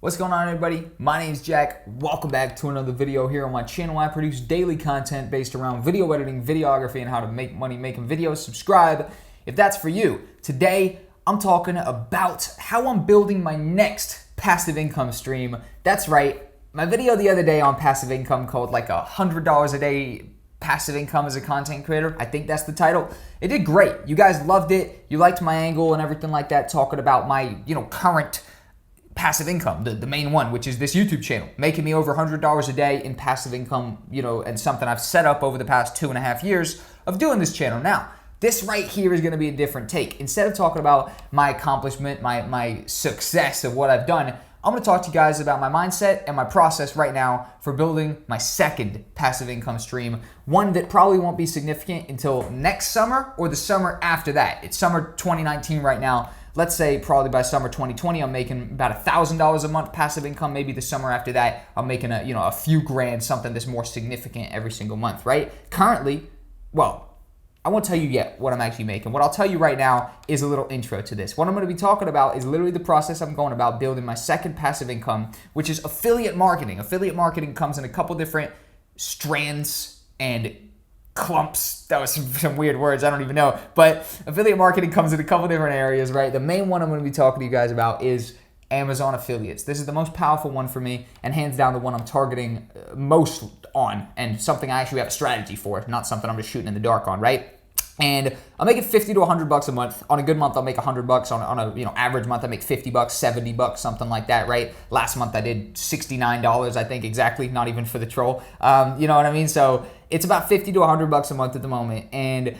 What's going on, everybody? My name's Jack. Welcome back to another video here on my channel. I produce daily content based around video editing, videography, and how to make money making videos. Subscribe if that's for you. Today, I'm talking about how I'm building my next passive income stream. That's right. My video the other day on passive income called like $100 a day passive income as a content creator. I think that's the title. It did great. You guys loved it. You liked my angle and everything like that, talking about my, current passive income, the main one, which is this YouTube channel, making me over $100 a day in passive income, and something I've set up over the past 2.5 years of doing this channel. Now, this right here is going to be a different take. Instead of talking about my accomplishment, my success of what I've done, I'm going to talk to you guys about my mindset and my process right now for building my second passive income stream, one that probably won't be significant until next summer or the summer after that. It's summer 2019 right now. Let's say probably by summer 2020, I'm making about $1,000 a month passive income. Maybe the summer after that, I'm making a few grand, something that's more significant every single month, right? Currently, I won't tell you yet what I'm actually making. What I'll tell you right now is a little intro to this. What I'm going to be talking about is literally the process I'm going about building my second passive income, which is affiliate marketing. Affiliate marketing comes in a couple different strands and clumps. That was some weird words. I don't even know. But affiliate marketing comes in a couple different areas, right? The main one I'm going to be talking to you guys about is Amazon affiliates. This is the most powerful one for me, and hands down the one I'm targeting most on, and something I actually have a strategy for, not something I'm just shooting in the dark on, right? And I'll make it $50 to $100 a month. On a good month, I'll make $100. On a average month, I make $50, $70, something like that, right? Last month I did $69, I think exactly, not even for the troll. You know what I mean? So it's about $50 to $100 a month at the moment, and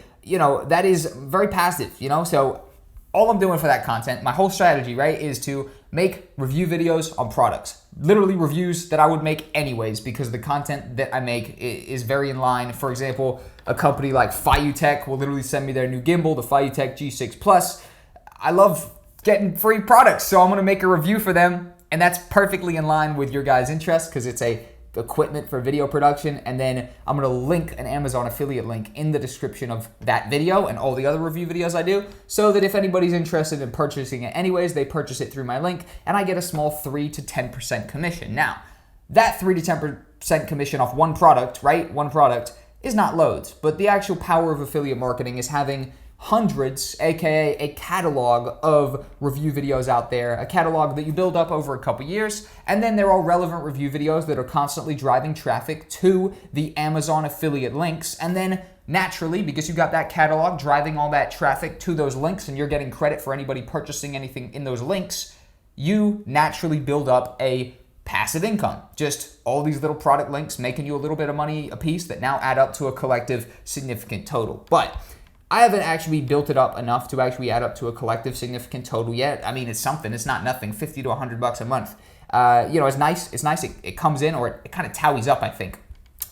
that is very passive. So all I'm doing for that content, my whole strategy, right, is to make review videos on products. Literally reviews that I would make anyways, because the content that I make is very in line. For example, a company like Tech will literally send me their new gimbal, the Tech G6 Plus. I love getting free products, so I'm going to make a review for them, and that's perfectly in line with your guys' interest because it's a equipment for video production. And then I'm going to link an Amazon affiliate link in the description of that video and all the other review videos I do, so that if anybody's interested in purchasing it anyways, they purchase it through my link and I get a small 3 to 10% commission. Now, that 3 to 10% commission off one product, right? One product is not loads, but the actual power of affiliate marketing is having hundreds, aka a catalog of review videos out there, a catalog that you build up over a couple years, and then they're all relevant review videos that are constantly driving traffic to the Amazon affiliate links. And then naturally, because you got that catalog driving all that traffic to those links and you're getting credit for anybody purchasing anything in those links, you naturally build up a passive income. Just all these little product links making you a little bit of money a piece that now add up to a collective significant total. But I haven't actually built it up enough to actually add up to a collective significant total yet. I mean, it's something. It's not nothing. $50 to $100 a month. It's nice. It's nice. It comes in, or it kind of tallies up, I think.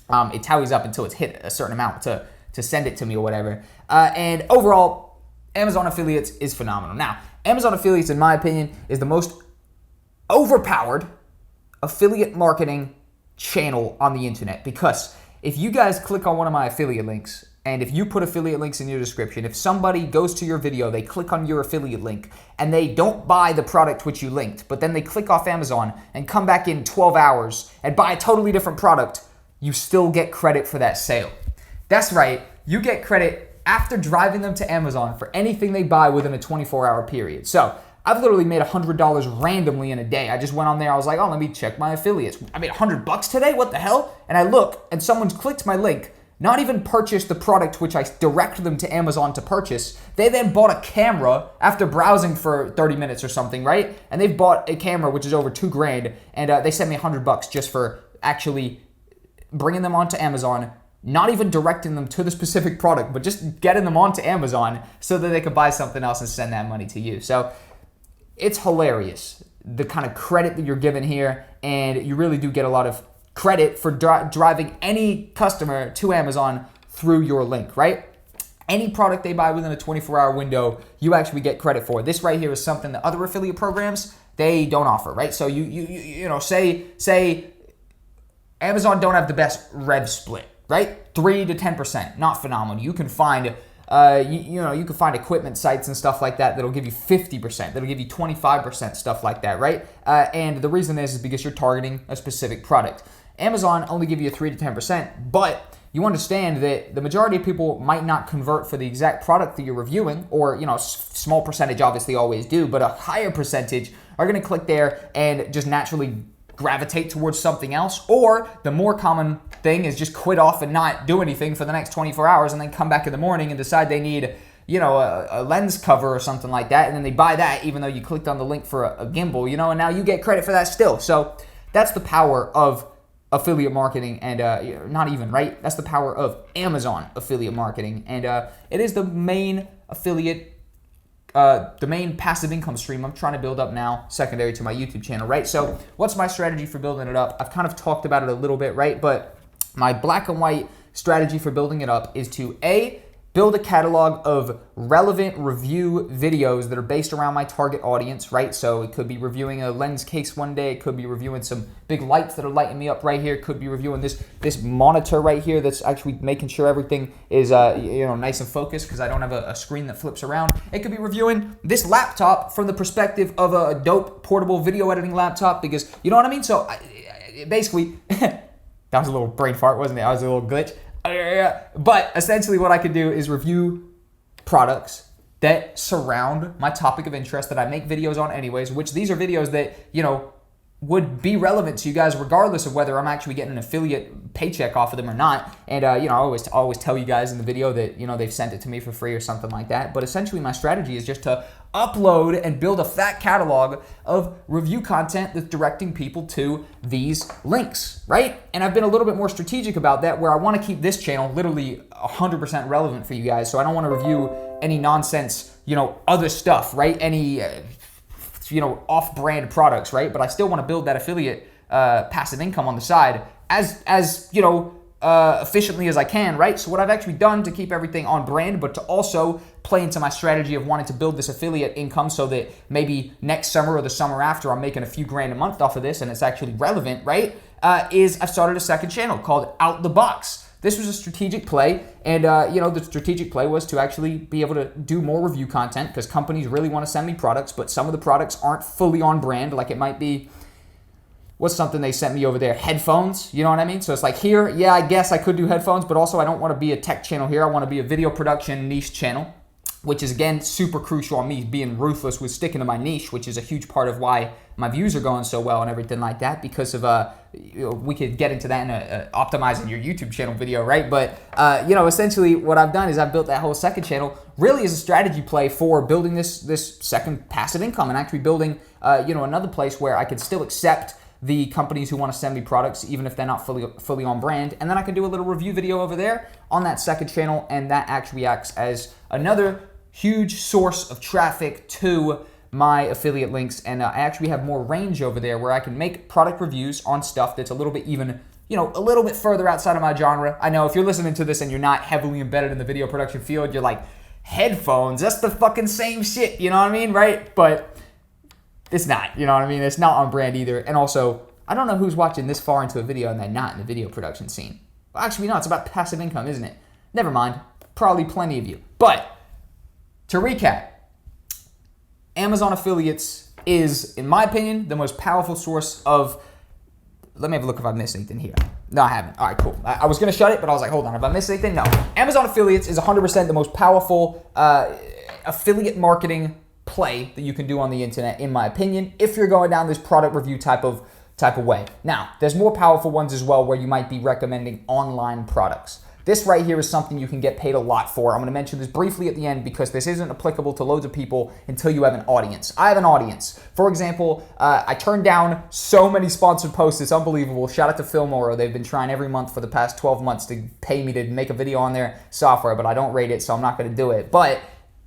It tallies up until it's hit a certain amount to send it to me or whatever. And overall, Amazon affiliates is phenomenal. Now, Amazon affiliates, in my opinion, is the most overpowered affiliate marketing channel on the internet, because if you guys click on one of my affiliate links, and if you put affiliate links in your description, if somebody goes to your video, they click on your affiliate link, and they don't buy the product which you linked, but then they click off Amazon and come back in 12 hours and buy a totally different product, you still get credit for that sale. That's right, you get credit after driving them to Amazon for anything they buy within a 24-hour period. So I've literally made $100 randomly in a day. I just went on there, I was like, oh, let me check my affiliates. I made $100 today, what the hell? And I look, and someone's clicked my link, not even purchased the product which I direct them to Amazon to purchase. They then bought a camera after browsing for 30 minutes or something, right? And they've bought a camera which is over $2,000, and they sent me $100 just for actually bringing them onto Amazon, not even directing them to the specific product, but just getting them onto Amazon so that they could buy something else and send that money to you. So it's hilarious, the kind of credit that you're given here, and you really do get a lot of credit for driving any customer to Amazon through your link, right? Any product they buy within a 24-hour window, you actually get credit for. This right here is something that other affiliate programs, they don't offer, right? So say Amazon don't have the best rev split, right? 3 to 10%, not phenomenal. You can find you can find equipment sites and stuff like that that'll give you 50%, that'll give you 25%, stuff like that, right? And the reason is because you're targeting a specific product. Amazon only give you a 3 to 10%, but you understand that the majority of people might not convert for the exact product that you're reviewing, or small percentage obviously always do, but a higher percentage are going to click there and just naturally gravitate towards something else. Or the more common thing is just quit off and not do anything for the next 24 hours and then come back in the morning and decide they need a lens cover or something like that, and then they buy that even though you clicked on the link for a gimbal, and now you get credit for that still. So that's the power of affiliate marketing, and not even, right? That's the power of Amazon affiliate marketing, and it is the main the main passive income stream I'm trying to build up now, secondary to my YouTube channel, right? So what's my strategy for building it up? I've kind of talked about it a little bit, right? But my black and white strategy for building it up is to build a catalog of relevant review videos that are based around my target audience, right? So it could be reviewing a lens case one day, it could be reviewing some big lights that are lighting me up right here, it could be reviewing this monitor right here that's actually making sure everything is nice and focused because I don't have a screen that flips around. It could be reviewing this laptop from the perspective of a dope portable video editing laptop, because you know what I mean? So basically, that was a little brain fart, wasn't it? That was a little glitch. But essentially what I could do is review products that surround my topic of interest that I make videos on anyways, which these are videos that, would be relevant to you guys regardless of whether I'm actually getting an affiliate paycheck off of them or not. And, I always tell you guys in the video that, they've sent it to me for free or something like that. But essentially my strategy is just to upload and build a fat catalog of review content that's directing people to these links, right? And I've been a little bit more strategic about that, where I want to keep this channel literally 100% relevant for you guys. So I don't want to review any nonsense, other stuff, right? Any off-brand products, right? But I still want to build that affiliate passive income on the side as efficiently as I can, right? So what I've actually done to keep everything on brand, but to also play into my strategy of wanting to build this affiliate income so that maybe next summer or the summer after I'm making a few grand a month off of this and it's actually relevant, right? Is I've started a second channel called Out the Box. This was a strategic play, and the strategic play was to actually be able to do more review content because companies really want to send me products, but some of the products aren't fully on brand. Like it might be, what's something they sent me over there? Headphones, you know what I mean? So it's like here, yeah, I guess I could do headphones, but also I don't want to be a tech channel here. I want to be a video production niche channel, which is again super crucial on me being ruthless with sticking to my niche, which is a huge part of why my views are going so well and everything like that, because of we could get into that in a optimizing your YouTube channel video, right? But essentially what I've done is I've built that whole second channel really as a strategy play for building this second passive income, and actually building another place where I could still accept the companies who want to send me products even if they're not fully on brand, and then I can do a little review video over there on that second channel, and that actually acts as another huge source of traffic to my affiliate links. And I actually have more range over there where I can make product reviews on stuff that's a little bit even, a little bit further outside of my genre. I know if you're listening to this and you're not heavily embedded in the video production field, you're like, headphones, that's the fucking same shit, you know what I mean, right? But it's not, you know what I mean? It's not on brand either. And also, I don't know who's watching this far into a video and they're not in the video production scene. Well, actually, no, it's about passive income, isn't it? Never mind. Probably plenty of you. But to recap, Amazon affiliates is, in my opinion, the most powerful source of, let me have a look if I've missed anything here. No, I haven't. All right, cool. I was going to shut it, but I was like, hold on. Have I missed anything? No. Amazon affiliates is 100% the most powerful affiliate marketing play that you can do on the internet, in my opinion, if you're going down this product review type of way. Now, there's more powerful ones as well where you might be recommending online products. This right here is something you can get paid a lot for. I'm going to mention this briefly at the end because this isn't applicable to loads of people until you have an audience. I have an audience. For example, I turned down so many sponsored posts. It's unbelievable. Shout out to Filmora. They've been trying every month for the past 12 months to pay me to make a video on their software, but I don't rate it, so I'm not going to do it. But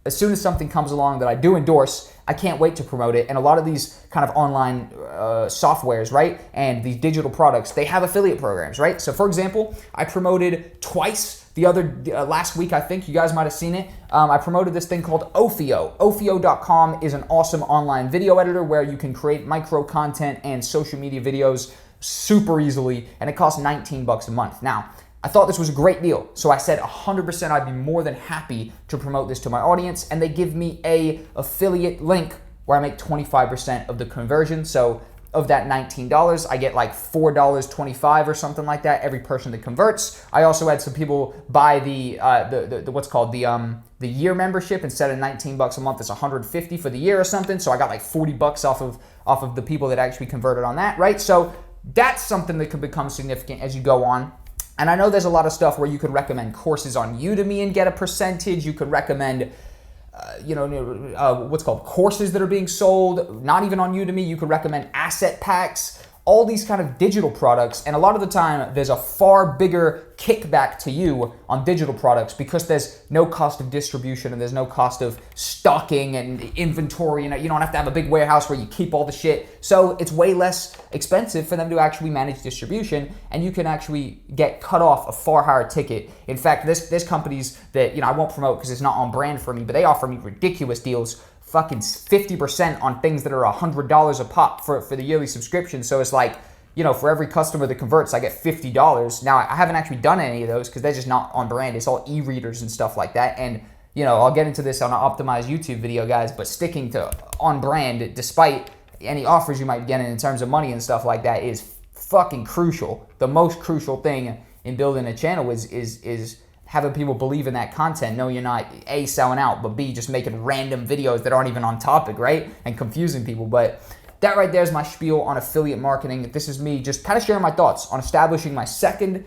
as soon as something comes along that I do endorse, I can't wait to promote it. And a lot of these kind of online softwares, right, and these digital products, they have affiliate programs, right? So for example, I promoted twice the other last week, I think you guys might have seen it. I promoted this thing called Ophio. Ophio.com is an awesome online video editor where you can create micro content and social media videos super easily, and it costs $19 a month. Now, I thought this was a great deal. So I said 100% I'd be more than happy to promote this to my audience. And they give me a affiliate link where I make 25% of the conversion. So of that $19, I get like $4.25 or something like that every person that converts. I also had some people buy the what's called the year membership. Instead of $19 a month, it's $150 for the year or something. So I got like $40 off of the people that actually converted on that, right? So that's something that can become significant as you go on. And I know there's a lot of stuff where you could recommend courses on Udemy and get a percentage. You could recommend, what's called courses that are being sold, not even on Udemy. You could recommend asset packs, all these kind of digital products. And a lot of the time, there's a far bigger kickback to you on digital products because there's no cost of distribution and there's no cost of stocking and inventory. You don't have to have a big warehouse where you keep all the shit. So it's way less expensive for them to actually manage distribution, and you can actually get cut off a far higher ticket. In fact, there's companies that, I won't promote because it's not on brand for me, but they offer me ridiculous deals, fucking 50% on things that are $100 a pop for the yearly subscription. So it's like, for every customer that converts, I get $50. Now, I haven't actually done any of those because they're just not on brand. It's all e-readers and stuff like that. And, I'll get into this on an optimized YouTube video, guys, but sticking to on brand, despite any offers you might get in terms of money and stuff like that, is fucking crucial. The most crucial thing in building a channel is having people believe in that content. No, you're not A, selling out, but B, just making random videos that aren't even on topic, right? And confusing people. But that right there is my spiel on affiliate marketing. This is me just kind of sharing my thoughts on establishing my second,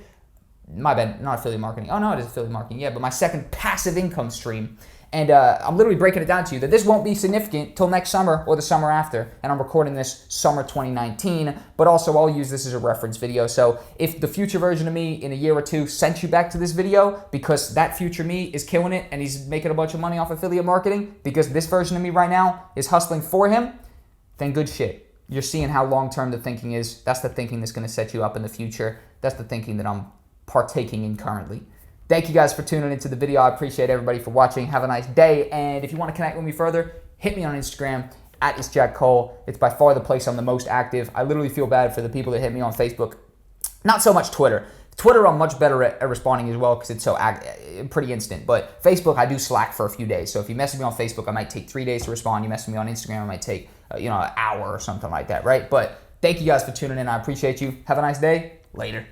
my bad, not affiliate marketing. Oh no, it is affiliate marketing, yeah, but my second passive income stream. And I'm literally breaking it down to you that this won't be significant till next summer or the summer after. And I'm recording this summer 2019, but also I'll use this as a reference video. So if the future version of me in a year or two sent you back to this video because that future me is killing it and he's making a bunch of money off affiliate marketing because this version of me right now is hustling for him, then good shit. You're seeing how long-term the thinking is. That's the thinking that's going to set you up in the future. That's the thinking that I'm partaking in currently. Thank you guys for tuning into the video. I appreciate everybody for watching. Have a nice day. And if you want to connect with me further, hit me on Instagram at ItsJackCole. It's by far the place I'm the most active. I literally feel bad for the people that hit me on Facebook. Not so much Twitter. Twitter, I'm much better at responding as well because it's so pretty instant. But Facebook, I do slack for a few days. So if you message me on Facebook, I might take 3 days to respond. You message me on Instagram, I might take an hour or something like that, right? But thank you guys for tuning in. I appreciate you. Have a nice day. Later.